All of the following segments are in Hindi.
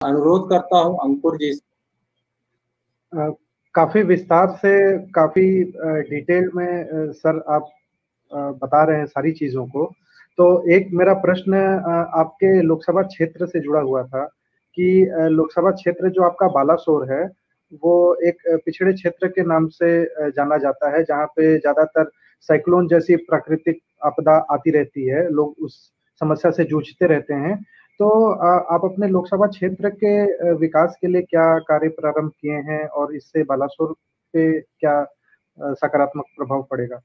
अनुरोध करता हूं अंकुर जी। काफी विस्तार से, काफी डिटेल में सर आप बता रहे हैं सारी चीजों को। तो एक मेरा प्रश्न आपके लोकसभा क्षेत्र से जुड़ा हुआ था कि लोकसभा क्षेत्र जो आपका बालासोर है वो एक पिछड़े क्षेत्र के नाम से जाना जाता है, जहाँ पे ज्यादातर साइक्लोन जैसी प्राकृतिक आपदा आती रहती है, लोग उस समस्या से जूझते रहते हैं। तो आप अपने लोकसभा क्षेत्र के विकास के लिए क्या कार्य प्रारंभ किए हैं और इससे बालासोर पे क्या सकारात्मक प्रभाव पड़ेगा?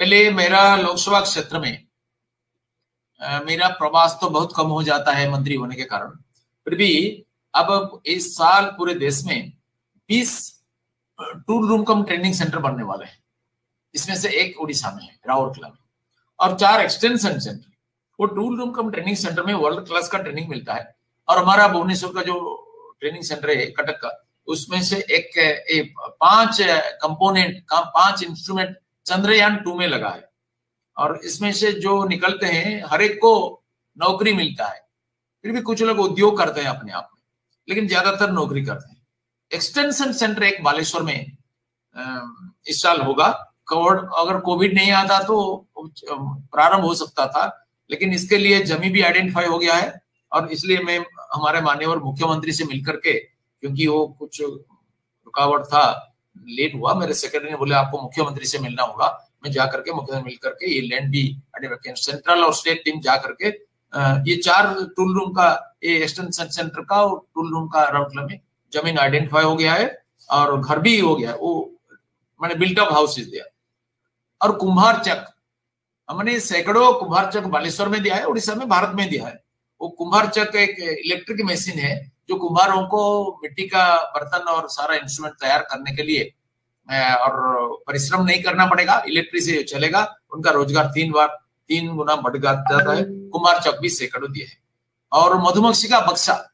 पहले मेरा लोकसभा क्षेत्र में मेरा प्रवास तो बहुत कम हो जाता है मंत्री होने के कारण, फिर भी अब इस साल पूरे देश में 20 tool room cum training centre बनने वाले हैं। इसमें से एक उड़ीसा में है, राउरकेला में, और 4 एक्सटेंशन सेंटर। वो tool room cum training centre में वर्ल्ड क्लास का ट्रेनिंग मिलता है। और हमारा भुवनेश्वर का जो ट्रेनिंग सेंटर है कटक का, उसमें से एक 5 कंपोनेंट का 5 इंस्ट्रूमेंट चंद्रयान 2 में लगा है। और इसमें से जो निकलते हैं हर एक को नौकरी मिलता है। फिर भी कुछ लोग उद्योग करते हैं अपने आप में, लेकिन ज्यादातर नौकरी करते हैं। एक्सटेंशन सेंटर एक बालेश्वर में इस साल होगा। अगर कोविड नहीं आता तो प्रारंभ हो सकता था, लेकिन इसके लिए जमीन भी आइडेंटिफाई हो गया है। और इसलिए मैं हमारे माननीय मुख्यमंत्री से मिलकर के, क्योंकि वो कुछ रुकावट था, लेट हुआ, मेरे सेक्रेटरी ने बोले आपको मुख्यमंत्री से मिलना होगा। मैं जाकर के मुख्यमंत्री मिल करके ये लैंड भी सेंट्रल और स्टेट टीम जा करके ये 4 टूल रूम का, ये एक्सटेंशन सेंटर का और टूल रूम का राउरकेला में जमीन आइडेंटिफाई हो गया है और घर भी हो गया है। वो मैंने बिल्ट अप हाउस दिया। और कुम्हार चक, हमने सैकड़ों कुम्हार चक बालेश्वर में दिया है, उड़ीसा में, भारत में दिया है। वो कुम्हार चक एक इलेक्ट्रिक मशीन है जो कुम्हारों को मिट्टी का बर्तन और सारा इंस्ट्रूमेंट तैयार करने के लिए और परिश्रम नहीं करना पड़ेगा, इलेक्ट्रिक से चलेगा। उनका रोजगार 3 गुना बढ़ जाता है। कुम्हार चक भी सैकड़ों दिए हैं। और मधुमक्खी का बक्सा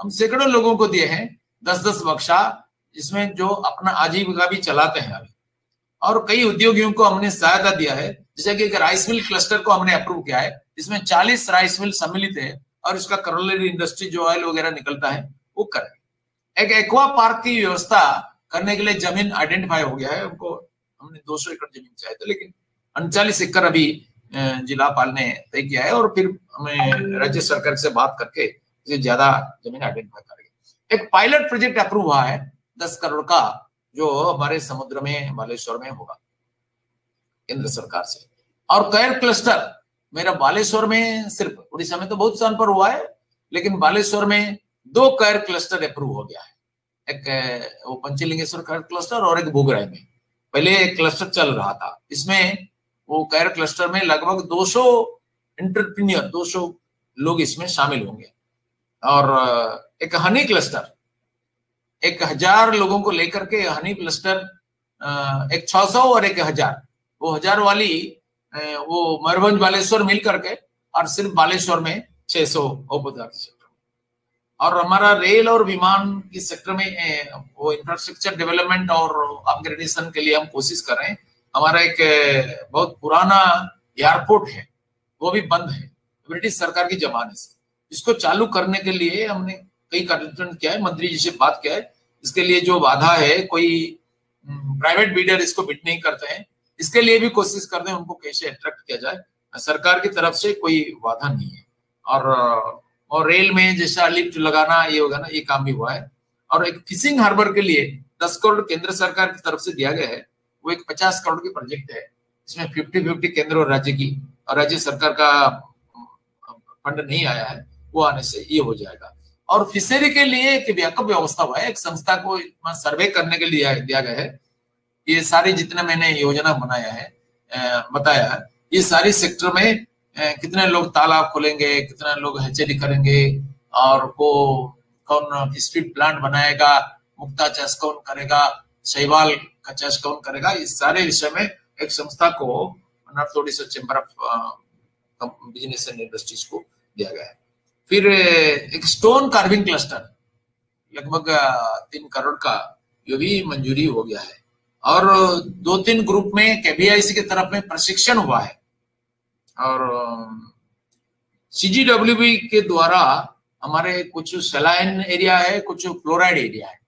हम सैकड़ों लोगों को दिए हैं, 10-10 बक्सा, जिसमें जो अपना आजीविका भी चलाते हैं अभी। और कई उद्योगियों को हमने सहायता दिया है, जैसे कि एक राइस मिल क्लस्टर को हमने अप्रूव किया है, जिसमें 40 राइस मिल सम्मिलित है और इसका करोलरी इंडस्ट्री जो ऑयल वगैरह निकलता है वो करें। एक एक्वा पार्क की व्यवस्था करने के लिए जमीन आइडेंटिफाई हो गया है। उनको हमने 200 एकड़ जमीन चाहिए था, लेकिन 39 एकड़ अभी जिलापाल ने तय किया है। और फिर हमें राज्य सरकार से बात करके इसे ज्यादा जमीन आइडेंटिफाई करेंगे। एक पायलट प्रोजेक्ट अप्रूव हुआ है 10 करोड़ का, जो हमारे समुद्र में बालेश्वर में होगा केंद्र सरकार से। और कैर क्लस्टर मेरा बालेश्वर में, सिर्फ उड़ीसा में तो बहुत स्थान पर हुआ है, लेकिन बालेश्वर में 2 कैर क्लस्टर अप्रूव हो गया है। एक वो पंचलिंगेश्वर कैर क्लस्टर और एक भोगराय में पहले एक क्लस्टर चल रहा था। इसमें वो कैर क्लस्टर में लगभग 200 एंटरप्रेन्योर, 200 लोग इसमें शामिल होंगे। और एक हनी क्लस्टर, 1000 लोगों को लेकर के हनी क्लस्टर, एक 600 और एक 1000, वो 1000 वाली वो मयूरभंज बालेश्वर मिल करके, और सिर्फ बालेश्वर में 600 औपचारिक सेक्टर। और हमारा रेल और विमान की सेक्टर में वो इंफ्रास्ट्रक्चर डेवलपमेंट और अपग्रेडेशन के लिए हम कोशिश कर रहे हैं। हमारा एक बहुत पुराना एयरपोर्ट है, वो भी बंद है ब्रिटिश सरकार की जमाने से। इसको चालू करने के लिए हमने कई कार्यक्रम किया है, मंत्री जी से बात किया है। इसके लिए जो बाधा है, कोई प्राइवेट बिल्डर इसको बिड नहीं करते हैं, इसके लिए भी कोशिश करते हैं उनको कैसे अट्रैक्ट किया जाए। सरकार की तरफ से कोई बाधा नहीं है। और रेल में जैसा लिफ्ट लगाना, ये होगा ना, ये काम भी हुआ है। और एक फिशिंग हार्बर के लिए 10 करोड़ केंद्र सरकार की तरफ से दिया गया है। वो एक 50 करोड़ की प्रोजेक्ट है, इसमें 50-50 केंद्र और राज्य की, और राज्य सरकार का फंड नहीं आया है, वो आने से ये हो जाएगा। और फिशरी के लिए एक बैकअप व्यवस्था हुआ है, एक संस्था को सर्वे करने के लिए दिया गया है। ये सारे जितने मैंने योजना बनाया है, बताया है, ये सारी सेक्टर में कितने लोग तालाब खोलेंगे, कितने लोग हैचरी करेंगे, और वो कौन स्पीड प्लांट बनाएगा, मुक्ता चाष कौन करेगा, शैवाल का चाष कौन करेगा, इस सारे विषय में एक संस्था को north Odisha chamber of business and industries को दिया गया है। फिर एक स्टोन कार्विंग क्लस्टर लगभग 3 करोड़ का, ये भी मंजूरी हो गया है। और 2-3 ग्रुप में केबीआईसी की तरफ में प्रशिक्षण हुआ है। और सीजीडब्ल्यूबी के द्वारा हमारे कुछ सलाइन एरिया है, कुछ फ्लोराइड एरिया है,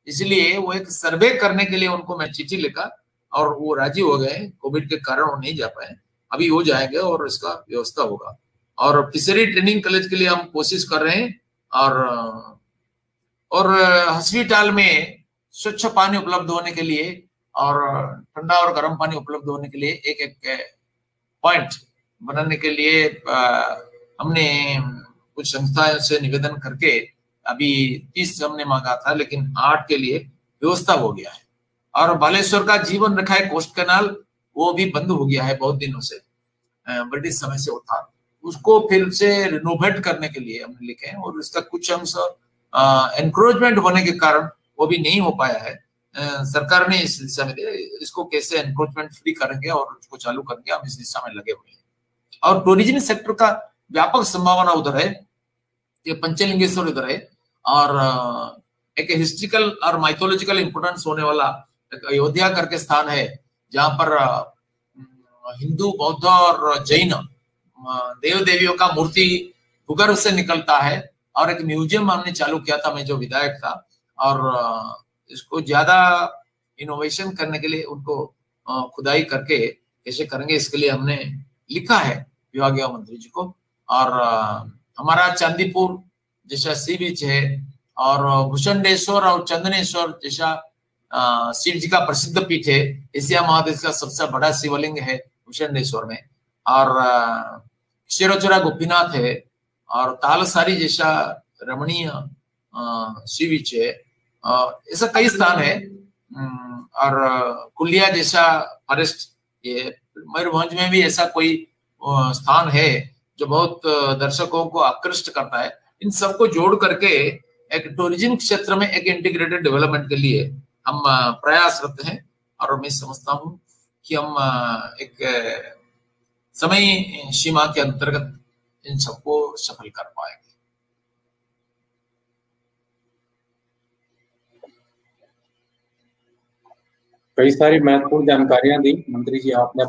इसलिए वो एक सर्वे करने के लिए उनको मैं चिट्ठी लिखा और वो राजी हो गए। कोविड के कारण वो नहीं जा पाए, अभी हो जाएंगे और इसका व्यवस्था होगा। और फिशरी ट्रेनिंग कॉलेज के लिए हम कोशिश कर रहे हैं और हॉस्पिटल में स्वच्छ पानी उपलब्ध होने के लिए और ठंडा और गर्म पानी उपलब्ध होने के लिए एक एक पॉइंट बनाने के लिए हमने कुछ संस्थाओं से निवेदन करके अभी 30 हमने मांगा था, लेकिन 8 के लिए व्यवस्था हो गया है। और बालेश्वर का जीवन रेखा है कोस्ट कैनाल, वो भी बंद हो गया है बहुत दिनों से, ब्रिटिश समय से वो था, उसको फिर से रिनोवेट करने के लिए हमने लिखे हैं। और इसका कुछ अंश एनक्रोचमेंट होने के कारण वो भी नहीं हो पाया है। सरकार ने इस दिशा में इसको कैसे एनक्रोचमेंट फ्री करेंगे और उसको चालू करेंगे, हम इस दिशा में लगे हुए हैं। और टूरिज्म सेक्टर का व्यापक संभावना उधर है, ये पंचलिंगेश्वर इधर है, और एक हिस्ट्रिकल और माइथोलॉजिकल इंपोर्टेंस होने वाला एक अयोध्या करके स्थान है, जहां पर हिंदू, बौद्ध और जैन देव देवियों का मूर्ति भूगर्भ से निकलता है। और एक म्यूजियम हमने चालू किया था, मैं जो विधायक था, और इसको ज्यादा इनोवेशन करने के लिए उनको खुदाई करके कैसे करेंगे, इसके लिए हमने लिखा है विभागीय मंत्री जी को। और हमारा चांदीपुर जैसा सी बीच है, और भूषणेश्वर और चंदनेश्वर जैसा शिव जी का प्रसिद्ध पीठ है, एशिया महादेश का सबसे बड़ा शिवलिंग है भूषणेश्वर में, और क्षीरोचरा गोपीनाथ है, और तालसारी जैसा रमणीय सी बीच है, ऐसा कई स्थान है। और कुलिया जैसा फॉरेस्ट, ये मयूरभंज में भी ऐसा कोई स्थान है जो बहुत दर्शकों को आकृष्ट करता है। इन सबको जोड़ करके एक टूरिज्म क्षेत्र में एक इंटीग्रेटेड डेवलपमेंट के लिए हम प्रयासरत हैं, और मैं समझता हूं कि हम एक समय सीमा के अंतर्गत इन सबको सफल कर पाएंगे। कई सारी महत्वपूर्ण जानकारियां दी मंत्री जी आपने।